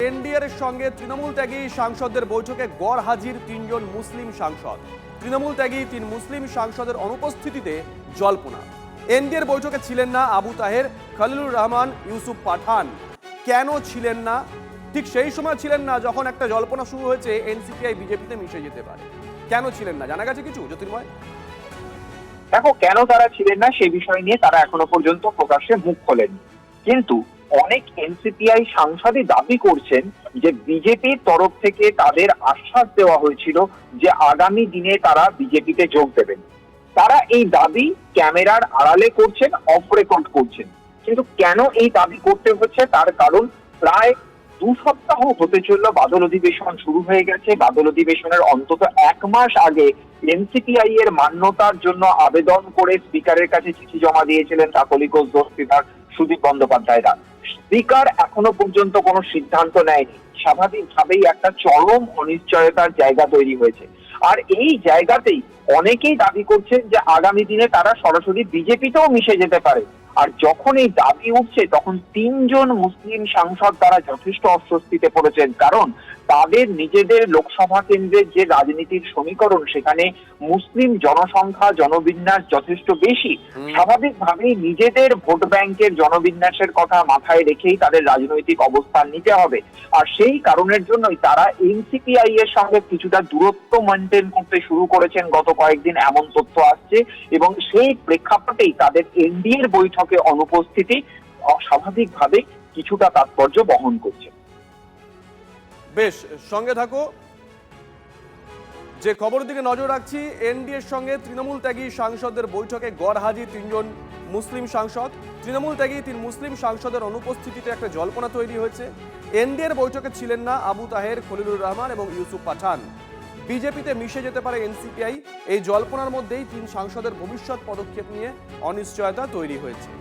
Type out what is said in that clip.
এনডিএর সঙ্গে তৃণমূল ত্যাগী সাংসদদের বৈঠকে গড় হাজির ৩ জন মুসলিম সাংসদ। তৃণমূল ত্যাগী ৩ মুসলিম সাংসদের অনুপস্থিতিতে জল্পনা। এনডিএর বৈঠকে ছিলেন না আবু তাহের, খলিলুর রহমান, ইউসুফ পাঠান। কেন ছিলেন না? ঠিক সেই সময় ছিলেন না যখন একটা জল্পনা শুরু হয়েছে এনসিপিআই বিজেপিতে মিশে যেতে পারে। কেন ছিলেন না জানা গেছে কিছু, জ্যোতির্ময়? দেখো, কেন তারা ছিলেন না সে বিষয় নিয়ে তারা এখনো পর্যন্ত প্রকাশ্যে মুখ খোলেনি, কিন্তু অনেক এনসিপিআই সাংসদই দাবি করছেন যে বিজেপির তরফ থেকে তাদের আশ্বাস দেওয়া হয়েছিল যে আগামী দিনে তারা বিজেপিতে যোগ দেবেন। তারা এই দাবি ক্যামেরার আড়ালে করছেন, অফ রেকর্ড করছেন। কিন্তু কেন এই দাবি করতে হচ্ছে তার কারণ, প্রায় 2 সপ্তাহ হতে চলল বাদল অধিবেশন শুরু হয়ে গেছে। বাদল অধিবেশনের অন্তত 1 মাস আগে এনসিপিআই এর মান্যতার জন্য আবেদন করে স্পিকারের কাছে চিঠি জমা দিয়েছিলেন কাকলি ঘোষ দস্তিদার সুদীপ বন্দ্যোপাধ্যায়রা। স্পিকার এখনো পর্যন্ত কোনো সিদ্ধান্ত নেয়নি। স্বাভাবিকভাবেই একটা চরম অনিশ্চয়তার জায়গা তৈরি হয়েছে। আর এই জায়গাতেই অনেকেই দাবি করছেন যে আগামী দিনে তারা সরাসরি বিজেপিতেও মিশে যেতে পারে। আর যখন এই দাবি উঠছে তখন 3 জন মুসলিম সাংসদ তারা যথেষ্ট অস্বস্তিতে পড়েছেন, কারণ তাদের নিজেদের লোকসভা কেন্দ্রের যে রাজনীতির সমীকরণ, সেখানে মুসলিম জনসংখ্যা জনবিন্যাস যথেষ্ট বেশি। স্বাভাবিকভাবেই নিজেদের ভোট ব্যাংকের জনবিন্যাসের কথা মাথায় রেখেই তাদের রাজনৈতিক অবস্থান নিতে হবে। আর সেই কারণের জন্যই তারা এনসিপিআই এর সঙ্গে কিছুটা দূরত্ব মেনটেন করতে শুরু করেছেন গত কয়েকদিন, এমন তথ্য আসছে। এবং সেই প্রেক্ষাপটেই তাদের এনডিএর বৈঠকে অনুপস্থিতি অস্বাভাবিকভাবে কিছুটা তাৎপর্য বহন করছে। বেশ, সঙ্গে থাকো। যে খবর দিকে নজর রাখছি, এনডিএর সঙ্গে তৃণমূল ত্যাগী সাংসদদের বৈঠকে গড় হাজির 3 জন মুসলিম সাংসদ। তৃণমূল ত্যাগী 3 মুসলিম সাংসদের অনুপস্থিতিতে একটা জল্পনা তৈরি হয়েছে। এনডিএর বৈঠকে ছিলেন না আবু তাহের, খলিলুর রহমান এবং ইউসুফ পাঠান। বিজেপিতে মিশে যেতে পারে এনসিপিআই। এই জল্পনার মধ্যেই 3 সাংসদের ভবিষ্যৎ পদক্ষেপ নিয়ে অনিশ্চয়তা তৈরি হয়েছে।